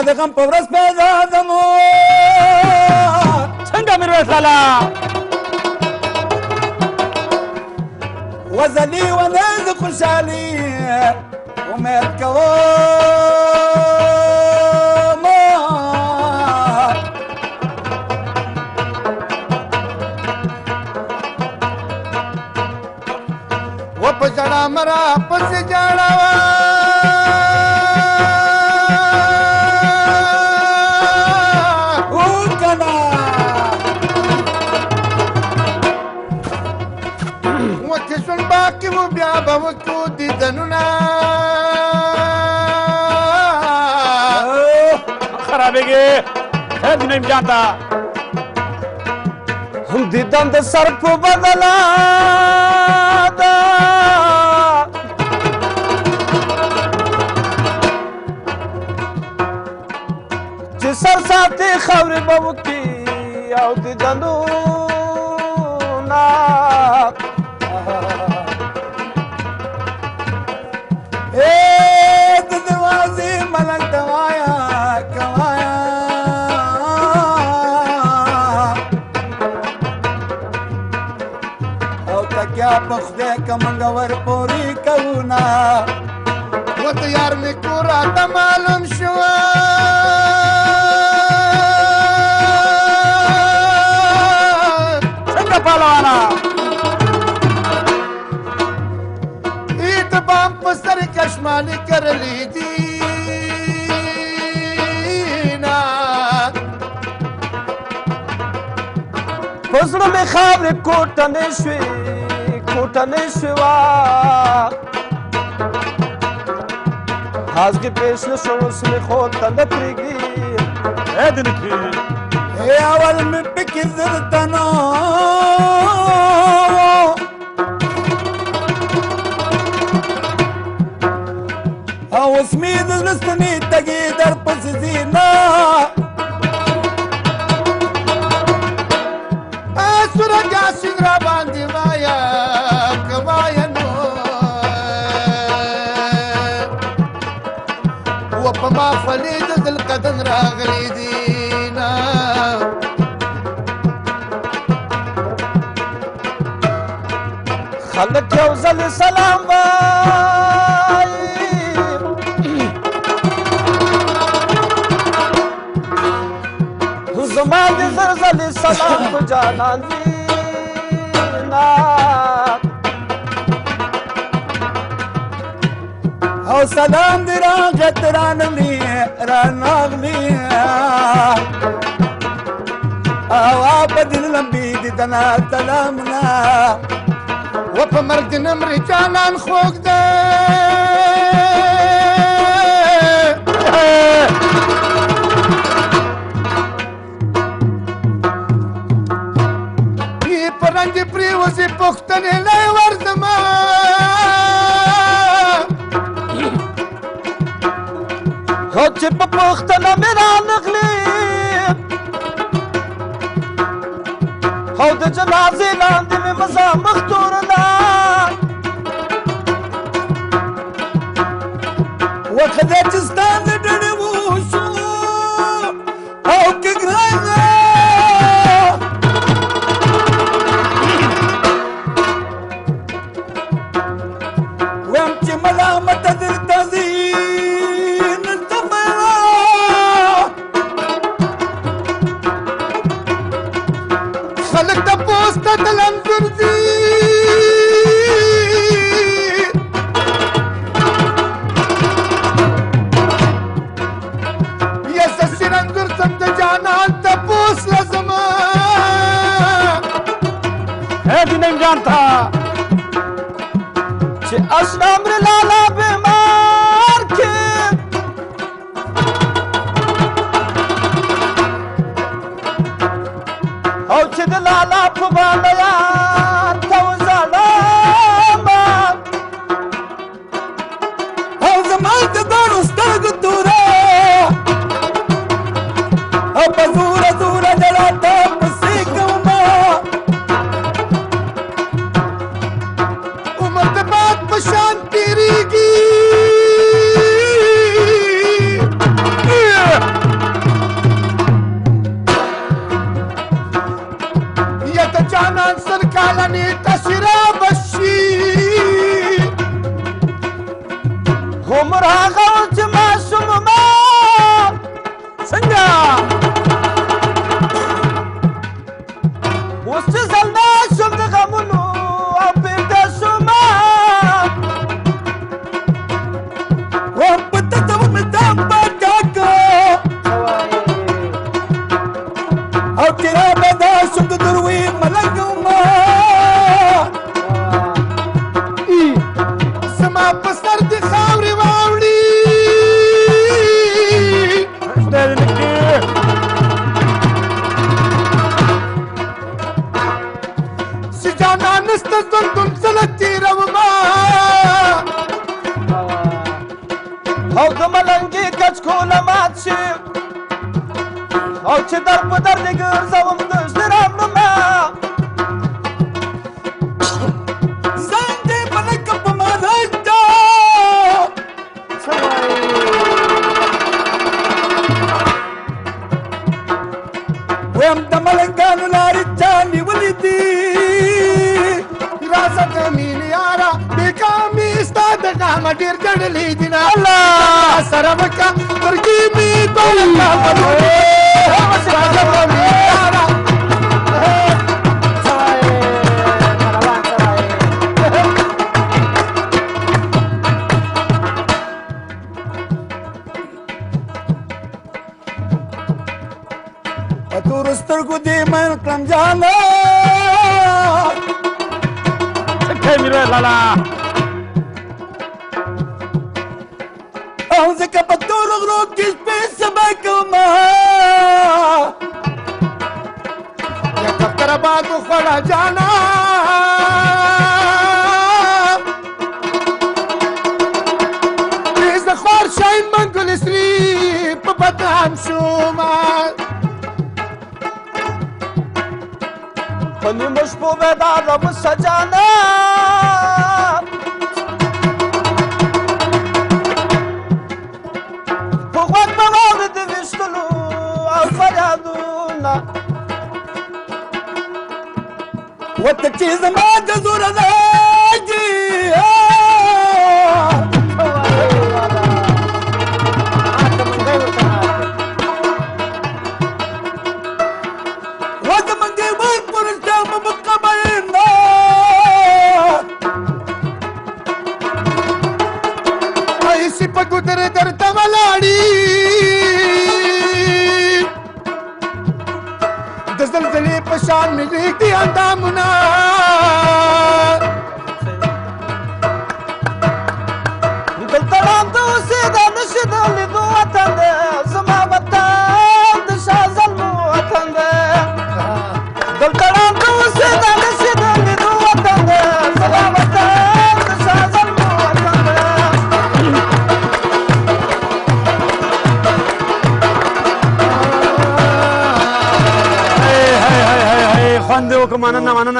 د غم په ورځ پیدا دمو څنګه میرویس لالا وزلی و نه د خوشحالي امید کوم و په ژړا مرا پسې ژړاوه بیا به وکړو دیدنونه خرابېږي د نیم جان ته دیدن د سر په بدله ده چې سر ساتي خاورې به وکړي او دیدنونه د دروازې ملنګ ته وایا کوایا او تکیا په خدای که منګه ور پورې کوونه ورته یار مې کور راته معلوم شوه څنګه پهلوانا کشمالی کرلی دینا پزړه مې خاورې کوټنې شوې وا هازګې پېښ نه شو اوس مې خور ته نه پرېږدي اول مې پکې درته نه اوس مې د زړه ستنې تږې در پسې ځي نه سورج یاسین را باندې وایه که وایه نو و په ما خولې د ذوالقدن راغلی دي نه خلک یو ځل سلام وایي زما د زر ځلې سلام په جانان وینا او سلام دې راغلی رانغلی او په دې لمبي دې دنا سلامنا و په مرګ دې نه مرې جانان خوږ دی رنګې پرېوځې پوښتنې لای ورځمه او چې په پوښتنه مې رانغلې او د جنازې لاندې مې مزامخ تورله وخدای چې ستا د ډډې وشو او که ګرانه ملامت درته ځي نلته خلک تپوس ته تلم ګرځي یا سسیر انګور سم د جانان تپوس لزما د نیم جان ته چې اشنا امر لالا بیمار کې او چې د لالا په باندې یار ته وځړم او زما د دواړو سترګو توره او په زوره زوره ژړا ته پسې کومه شان تیریږي Red Nicky. Si jana nista dun salati rawma او د ملنګي کچکول مات شي او چې در په در دې ګرځوم د احترام نومه زان دې بلک په مانځه ویم د ملنګانو لارې چانې ولیدي راسه کمین یارا بیکامی استاد قام ډیر جړلې دینا الله سره وکا ترکی می دولت راغلو راسه کمین یارا تور سترګو دې من کړم جانا Okay, mira, Lala. او ځکه په تورو غرو کې شپې سبا کومه یا کفتر باغ خلا جانا دې زخوار شاین منګل سری په بدنام شوما په نیمو شپو بیدارم سجانا په غوږ به واورې د ویشتلو او فریادونه ورته چې زما د زوره راځي پګوتر درته ولاړی د زلزلې په شان مې دې اندامونه دلته ړانده اوسېده نشي د لیدو وطن دی زما وطن د شاه زلمو وطن دی دلته ړانده اوسېده نشي د لیدو وطن دی زما وطن د شاه زلمو وطن دی Hey, hey, hey, hey, hey. Juan de Oca, manana, manana.